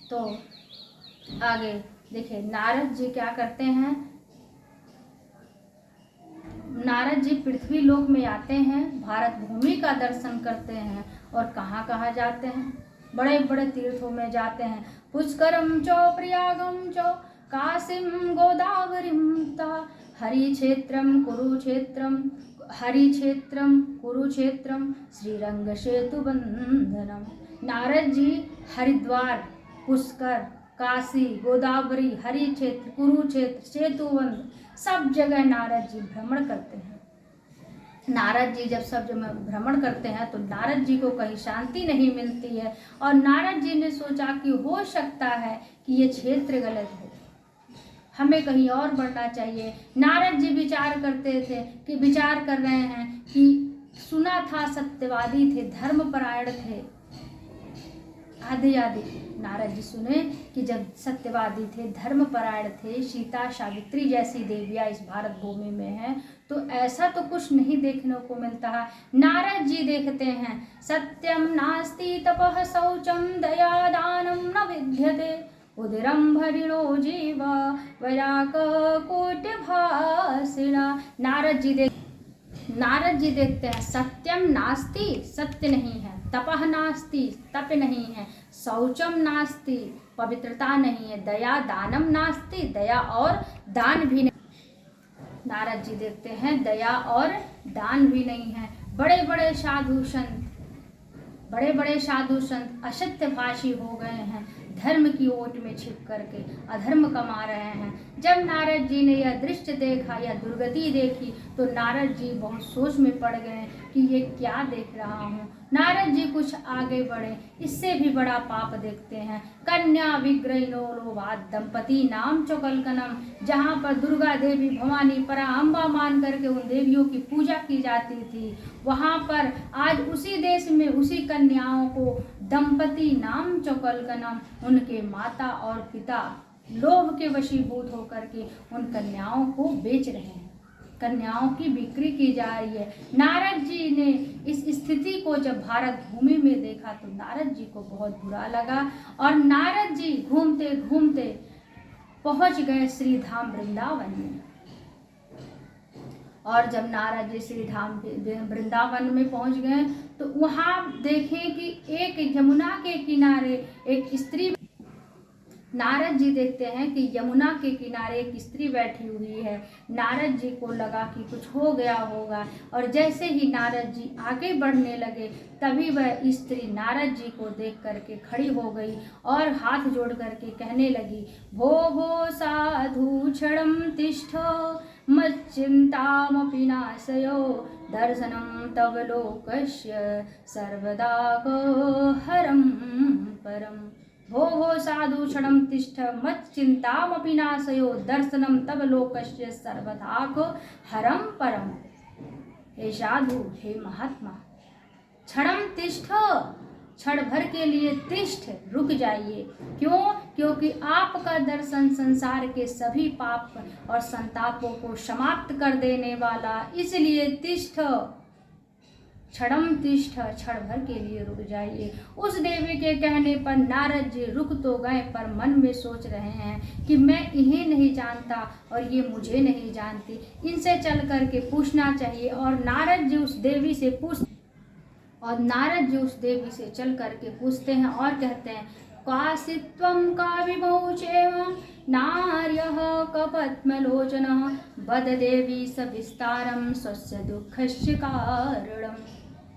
तो आगे देखिए नारद जी क्या करते हैं। नारद जी पृथ्वी लोक में आते हैं, भारत भूमि का दर्शन करते हैं और कहाँ कहाँ जाते हैं, बड़े बड़े तीर्थों में जाते हैं। पुष्करम चो प्रयागम चो काशीम गोदावरीम ता हरिक्षेत्रम कुरुक्षेत्रम श्रीरंग सेतु बंधनम। नारद जी हरिद्वार, पुष्कर, काशी, गोदावरी, हरिक्षेत्र, कुरुक्षेत्र, सेतुबंध सब जगह नारद जी भ्रमण करते हैं। नारद जी जब सब जगह भ्रमण करते हैं तो नारद जी को कहीं शांति नहीं मिलती है और नारद जी ने सोचा कि हो सकता है कि ये क्षेत्र गलत है, हमें कहीं और बढ़ना चाहिए। नारद जी विचार कर रहे हैं कि सुना था सत्यवादी थे, धर्मपरायण थे। आदि नारद जी सुने कि जब सत्यवादी थे, धर्मपरायण थे, सीता सावित्री जैसी देवियां इस भारत भूमि में हैं, तो ऐसा तो कुछ नहीं देखने को मिलता है। नारद जी देखते हैं सत्यम नास्ति तपः शौचम दया दानम न विद्यते उदरम भरिणो जीवा वैराक कोटि भाषिणा। नारद जी देखते हैं सत्यम नास्ति, सत्य नहीं है, तपः नास्ति, तप नहीं है, शौचम नास्ति, पवित्रता नहीं है, दया दानम नास्ति, दया और दान भी नहीं। नारद जी देखते हैं दया और दान भी नहीं है। बड़े बड़े साधु संत असत्य भाषी हो गए हैं, धर्म की ओट में छिप करके अधर्म कमा रहे हैं। जब नारद जी ने यह दृश्य देखा, यह दुर्गति देखी, तो नारद जी बहुत सोच में पड़ गए कि ये क्या देख रहा हूँ। नारद जी कुछ आगे बढ़े, इससे भी बड़ा पाप देखते हैं। कन्या विग्रहिणो लोभात दंपति नाम चोकलकनम, जहाँ पर दुर्गा देवी, भवानी, परा अम्बा मान करके उन देवियों की पूजा की जाती थी, वहाँ पर आज उसी देश में उसी कन्याओं को दंपति नाम चोकलकनम, उनके माता और पिता लोभ के वशीभूत होकर के उन कन्याओं को बेच रहे हैं, कन्याओं की बिक्री की जा रही है। नारद जी ने इस स्थिति को जब भारत भूमि में देखा तो नारद जी को बहुत बुरा लगा और नारद जी घूमते घूमते पहुंच गए श्री धाम वृंदावन में। और जब नारद जी श्री धाम वृंदावन में पहुंच गए तो वहां देखें कि एक यमुना के किनारे एक स्त्री, नारद जी देखते हैं कि यमुना के किनारे एक स्त्री बैठी हुई है। नारद जी को लगा कि कुछ हो गया होगा और जैसे ही नारद जी आगे बढ़ने लगे तभी वह स्त्री नारद जी को देख करके खड़ी हो गई और हाथ जोड़ करके कहने लगी, भो साधु क्षणम तिष्ठो मच्चिंतामपि नाशयो दर्शनम तव लोकस्य सर्वदा हरम परम। भो साधु क्षणम तिष्ठ मच्चिंतामपि नाशयो दर्शनम तव लोकस्य सर्वदा हरम परम। हे साधु, हे महात्मा, क्षणम तिष्ठ, क्षण भर के लिए तिष्ठ, रुक जाइए। क्यों? क्योंकि आपका दर्शन संसार के सभी पाप और संतापों को समाप्त कर देने वाला, इसलिए तिष्ठ, क्षणम तिष्ठ, क्षण भर के लिए रुक जाइए। उस देवी के कहने पर नारद जी रुक तो गए पर मन में सोच रहे हैं कि मैं इन्हें नहीं जानता और ये मुझे नहीं जानती, इनसे चल करके पूछना चाहिए। और नारद जी उस देवी से चल करके पूछते हैं और कहते हैं, कासित्वं काविमौचेवं नार्यः कपद्मलोचनः वद देवी सविस्तारं स्वस्य दुःखस्य कारणम्।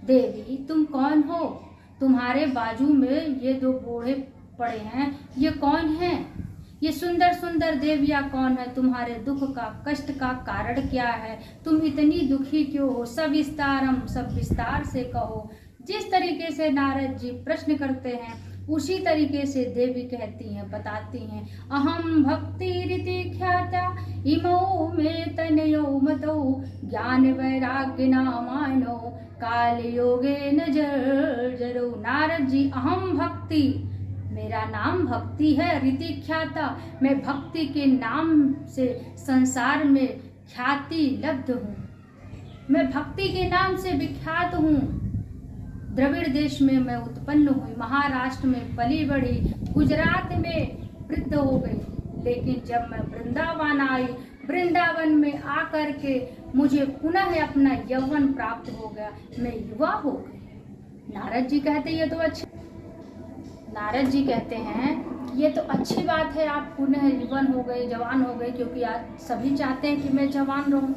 देवी तुम कौन हो? तुम्हारे बाजू में ये दो बूढ़े पड़े हैं, ये कौन हैं? ये सुंदर सुंदर देवियाँ कौन है? तुम्हारे दुख का, कष्ट का कारण क्या है? तुम इतनी दुखी क्यों हो? सविस्तारम, सब विस्तार से कहो। जिस तरीके से नारद जी प्रश्न करते हैं उसी तरीके से देवी कहती हैं, बताती हैं। अहम भक्ति रीति ख्याता इमौ में तनयो मतो ज्ञान वैराग्य नामानो काल योगे न जर्जरो। नारद जी, अहम भक्ति, मेरा नाम भक्ति है, रीति ख्याता, मैं भक्ति के नाम से संसार में ख्याति लब्ध हूँ, मैं भक्ति के नाम से विख्यात हूँ। द्रविड़ देश में मैं उत्पन्न हुई, महाराष्ट्र में पली बढ़ी, गुजरात में वृद्ध हो गई, लेकिन जब मैं वृंदावन आई, वृंदावन में आकर के मुझे पुनः अपना यौवन प्राप्त हो गया, मैं युवा हो गई। नारद जी कहते ये तो अच्छा, नारद जी कहते हैं ये तो अच्छी बात है, आप पुनः युवन हो गए, जवान हो गए, क्योंकि आज सभी चाहते हैं कि मैं जवान रहूं।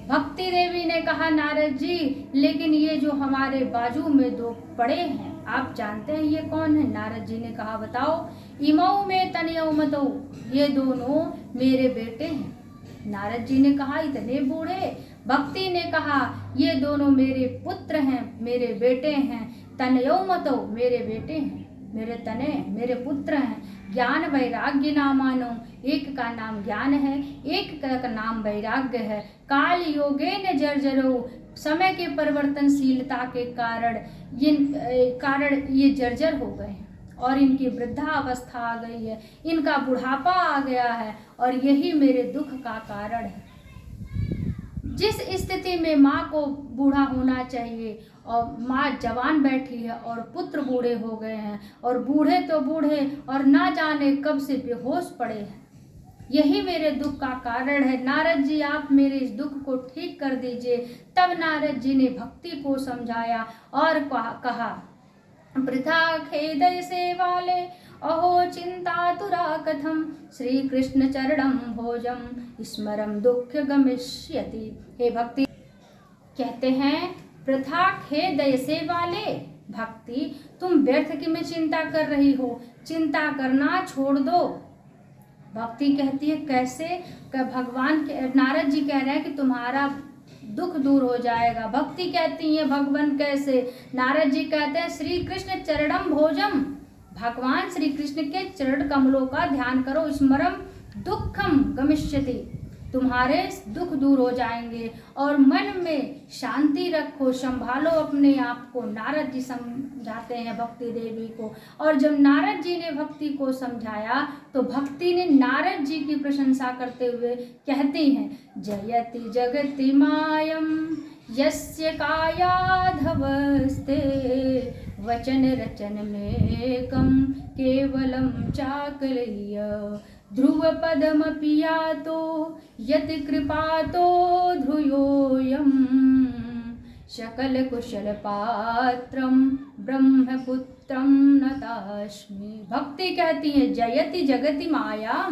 भक्ति देवी ने कहा नारद जी, लेकिन ये जो हमारे बाजू में दो पड़े हैं, आप जानते हैं ये कौन है? नारद जी ने कहा बताओ। इमऊ में तनयऊ मतऊ, ये दोनों मेरे बेटे हैं। नारद जी ने कहा इतने बूढ़े? भक्ति ने कहा ये दोनों मेरे पुत्र हैं, मेरे बेटे हैं। तनयऊ मतऊ, मेरे बेटे हैं, मेरे तने, मेरे पुत्र हैं। ज्ञान वैराग्य नामानो, एक का नाम ज्ञान है, एक का नाम वैराग्य है। काल योगे न जर्जरो, समय के परिवर्तनशीलता के कारण ये जर्जर हो गए हैं और इनकी वृद्धावस्था आ गई है, इनका बुढ़ापा आ गया है और यही मेरे दुख का कारण है। जिस स्थिति में माँ को बूढ़ा होना चाहिए और माँ जवान बैठी है और पुत्र बूढ़े हो गए हैं, और बूढ़े तो बूढ़े और ना जाने कब से बेहोश पड़े हैं, यही मेरे दुख का कारण है। नारद जी आप मेरे इस दुख को ठीक कर दीजिए। तब नारद जी ने भक्ति को समझाया और कहा वृथा खेद से वाले अहो चिंतातुरा कथम, श्री कृष्ण चरणम भोजम स्मरम दुख गमिष्यति। हे भक्ति कहते हैं वृथा खेद से वाले, भक्ति तुम व्यर्थ की में चिंता कर रही हो, चिंता करना छोड़ दो। भक्ति कहती है कैसे? भगवान के नारद जी कह रहे हैं कि तुम्हारा दुख दूर हो जाएगा। भक्ति कहती है भगवान कैसे? नारद जी कहते हैं श्री कृष्ण चरणम भोजम, भगवान श्री कृष्ण के चरण कमलों का ध्यान करो। स्मरम दुखम गमिष्यति, तुम्हारे दुख दूर हो जाएंगे और मन में शांति रखो, संभालो अपने आप को। नारद जी समझाते हैं भक्ति देवी को, और जब नारद जी ने भक्ति को समझाया तो भक्ति ने नारद जी की प्रशंसा करते हुए कहती हैं जयति जगति मायम यस्य कायाधवस्ते वचन रचन में कम केवलम चाकलय ध्रुव पदमपि यातो यति कृपातो ध्रुयोयम शकल कुशल पात्रम ब्रह्मपुत्रम नतास्मि। भक्ति कहती है जयति जगति माया,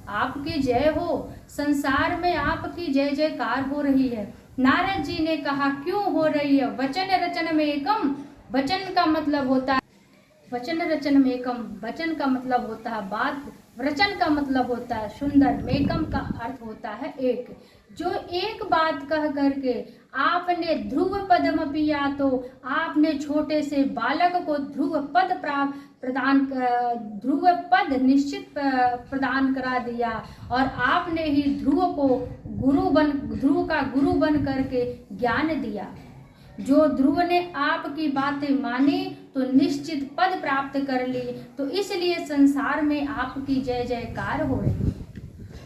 आपकी जय हो, संसार में आपकी जय जयकार हो रही है। नारद जी ने कहा क्यों हो रही है? वचन रचन में एकम, वचन का मतलब होता है वचन रचन में एकम, वचन का मतलब होता है बात, वचन का मतलब होता है सुंदर, मेकम का अर्थ होता है एक। जो एक बात कह करके आपने ध्रुव पदम पिया, तो आपने छोटे से बालक को ध्रुव पद ध्रुव पद निश्चित प्रदान करा दिया, और आपने ही ध्रुव का गुरु बन करके ज्ञान दिया। जो ध्रुव ने आपकी बातें मानी तो निश्चित पद प्राप्त कर ली, तो इसलिए संसार में आपकी जय जयकार हो रही है।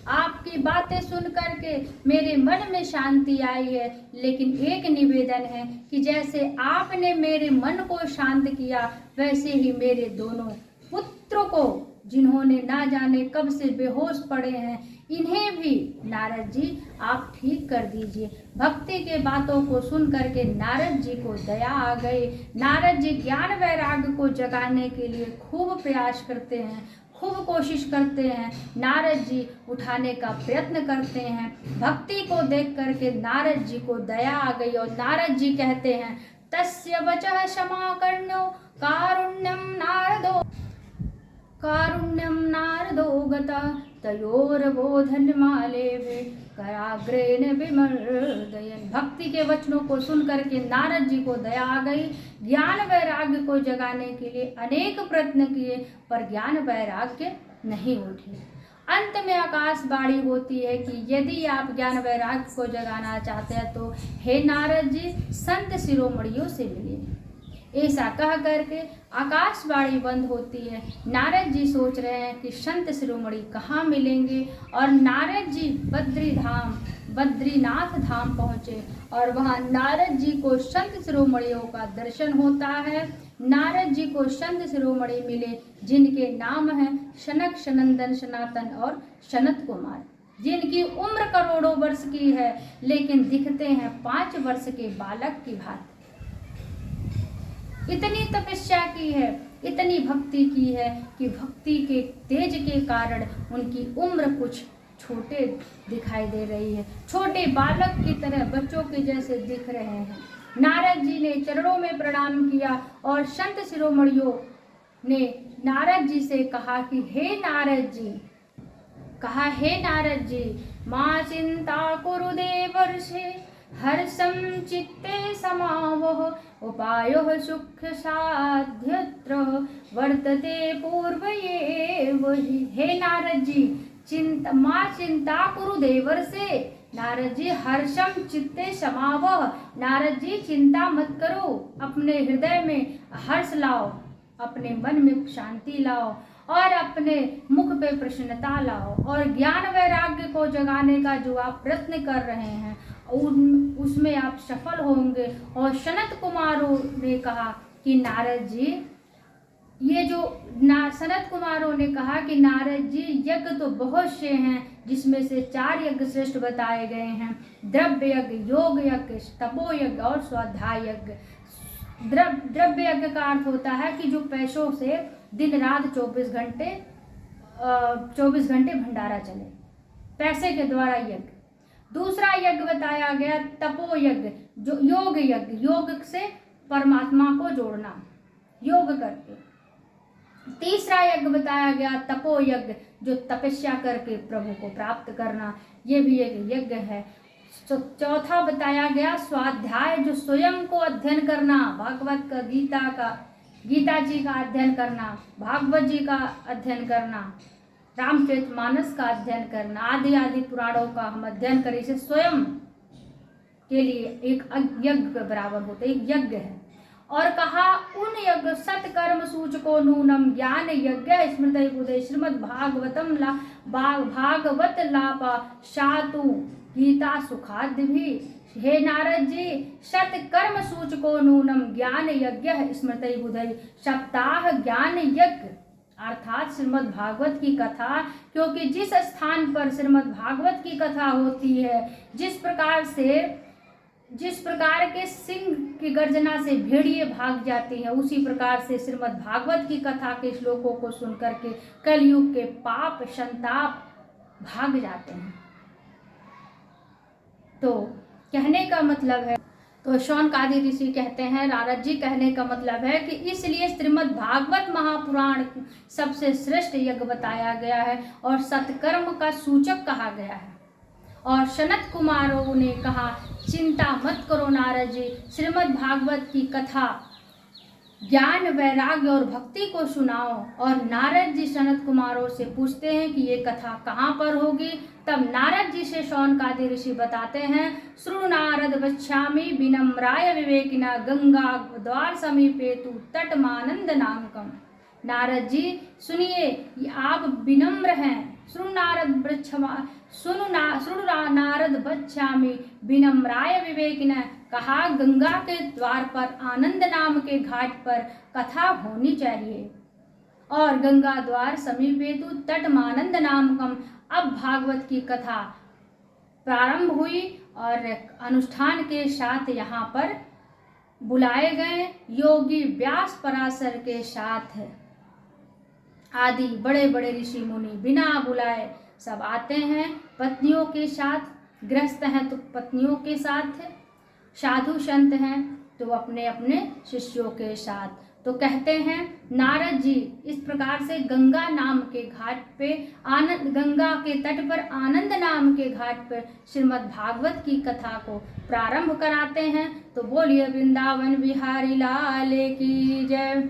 आपकी बातें सुन करके मेरे मन में शांति आई है, लेकिन एक निवेदन है कि जैसे आपने मेरे मन को शांत किया, वैसे ही मेरे दोनों पुत्रों को जिन्होंने ना जाने कब से बेहोश पड़े हैं, इन्हें भी नारद जी आप ठीक कर दीजिए। भक्ति के बातों को सुन करके नारद जी को दया आ गई। नारद जी ज्ञान वैराग्य को जगाने के लिए खूब प्रयास करते हैं, खूब कोशिश करते हैं। नारद जी उठाने का प्रयत्न करते हैं। भक्ति को देख करके नारद जी को दया आ गई और नारद जी कहते हैं तस्य वचः क्षमा कर्णो कारुण्यम नारदो गता तयोर्बोधनमालेभे कराग्रेण विमर्दयन्। भक्ति के वचनों को सुन करके नारद जी को दया आ गई। ज्ञान वैराग्य को जगाने के लिए अनेक प्रयत्न किए, पर ज्ञान वैराग्य नहीं उठी। अंत में आकाशवाणी होती है कि यदि आप ज्ञान वैराग्य को जगाना चाहते हैं तो हे नारद जी संत शिरोमणियों से मिलिए। ऐसा कह करके आकाशवाणी बंद होती है। नारद जी सोच रहे हैं कि संत शिरोमणि कहाँ मिलेंगे, और नारद जी बद्रीनाथ धाम पहुँचे और वहाँ नारद जी को संत शिरोमणियों का दर्शन होता है। नारद जी को संत शिरोमणि मिले, जिनके नाम हैं सनक, सनंदन, सनातन और सनत कुमार, जिनकी उम्र करोड़ों वर्ष की है, लेकिन दिखते हैं 5 वर्ष के बालक की भांति। इतनी तपस्या की है, इतनी भक्ति की है कि भक्ति के तेज के कारण उनकी उम्र कुछ छोटे दिखाई दे रही है, छोटे बालक की तरह, बच्चों के जैसे दिख रहे हैं। नारद जी ने चरणों में प्रणाम किया और संत शिरोमणियों ने नारद जी से कहा कि हे नारद जी, मां चिंता कुरु देवर्षे, हर्षं चित्ते समावह, उपायो सुख साध्यत्र वर्तते पूर्व एव हि। हे नारद जी, मां चिंता कुरु देवर्षे, नारद जी हर्षम चित्ते समावह, नारद जी चिंता मत करो, अपने हृदय में हर्ष लाओ, अपने मन में शांति लाओ और अपने मुख पे प्रसन्नता लाओ, और ज्ञान वैराग्य को जगाने का जो आप प्रयत्न कर रहे हैं उसमें आप सफल होंगे। और सनत कुमारों ने कहा कि नारद जी, ये जो सनत कुमारों ने कहा कि नारद जी, यज्ञ तो बहुत से हैं, जिसमें से 4 यज्ञ श्रेष्ठ बताए गए हैं, द्रव्य यज्ञ, योग यज्ञ, तपो यज्ञ और स्वाध्याय यज्ञ। द्रव्य यज्ञ का अर्थ होता है कि जो पैसों से दिन रात 24 घंटे भंडारा चले, पैसे के द्वारा यज्ञ। दूसरा यज्ञ बताया गया तपो यज्ञ, जो योग यज्ञ, योग से परमात्मा को जोड़ना, योग करके। तीसरा यज्ञ बताया गया तपो यज्ञ, जो तपस्या करके प्रभु को प्राप्त करना, ये भी एक यज्ञ है। चौथा बताया गया स्वाध्याय, जो स्वयं को अध्ययन करना, भागवत का, गीता जी का अध्ययन करना, भागवत जी का अध्ययन करना, रामचरितमानस का अध्ययन करना, आदि पुराणों का हम अध्ययन करें, इसे स्वयं के लिए एक यज्ञ बराबर होता है, एक यज्ञ है। और कहा उन यज्ञ सत्कर्म सूचको नूनम ज्ञान यज्ञ स्मृति बुधे श्रीमद् भागवत लापा शातु गीता सुखाद्य भी। हे नारद जी, सत्कर्म सूचको नूनम ज्ञान यज्ञ स्मृति बुधे, सप्ताह ज्ञान यज्ञ अर्थात श्रीमद् भागवत की कथा, क्योंकि जिस स्थान पर श्रीमद् भागवत की कथा होती है, जिस प्रकार के सिंह की गर्जना से भेड़िए भाग जाती हैं, उसी प्रकार से श्रीमद् भागवत की कथा के श्लोकों को सुनकर के कलयुग के पाप संताप भाग जाते हैं। तो कहने का मतलब है, तो शौनकादि ऋषि कहते हैं, नारद जी कहने का मतलब है कि इसलिए श्रीमद् भागवत महापुराण सबसे श्रेष्ठ यज्ञ बताया गया है और सत्कर्म का सूचक कहा गया है। और सनत कुमारों ने कहा चिंता मत करो नारद जी, श्रीमद् भागवत की कथा ज्ञान वैराग्य और भक्ति को सुनाओ। और नारद जी सनत कुमारों से पूछते हैं कि ये कथा कहाँ पर होगी। तब नारद जी से शौनकादि ऋषि बताते हैं, श्रु नारद वक्ष्यामि विनम्राय विवेकिना गंगा द्वार समीपे तु तटमानंद नामकम। नारद जी सुनिए, आप विनम्र हैं। श्रु नारद वक्ष्यामि विनम्राय विवेकिना, कहा गंगा के द्वार पर आनंद नाम के घाट पर कथा होनी चाहिए। और गंगा द्वार समीपेतु तटमानंद नामकम। अब भागवत की कथा प्रारंभ हुई और अनुष्ठान के साथ यहाँ पर बुलाए गए योगी व्यास पराशर के साथ आदि बड़े बड़े ऋषि मुनि बिना बुलाए सब आते हैं, पत्नियों के साथ, गृहस्थ हैं तो पत्नियों के साथ, साधु संत हैं तो अपने अपने शिष्यों के साथ। तो कहते हैं नारद जी इस प्रकार से गंगा नाम के घाट पे गंगा के तट पर आनंद नाम के घाट पर श्रीमद् भागवत की कथा को प्रारंभ कराते हैं। तो बोलिए वृंदावन बिहारी लाल की जय।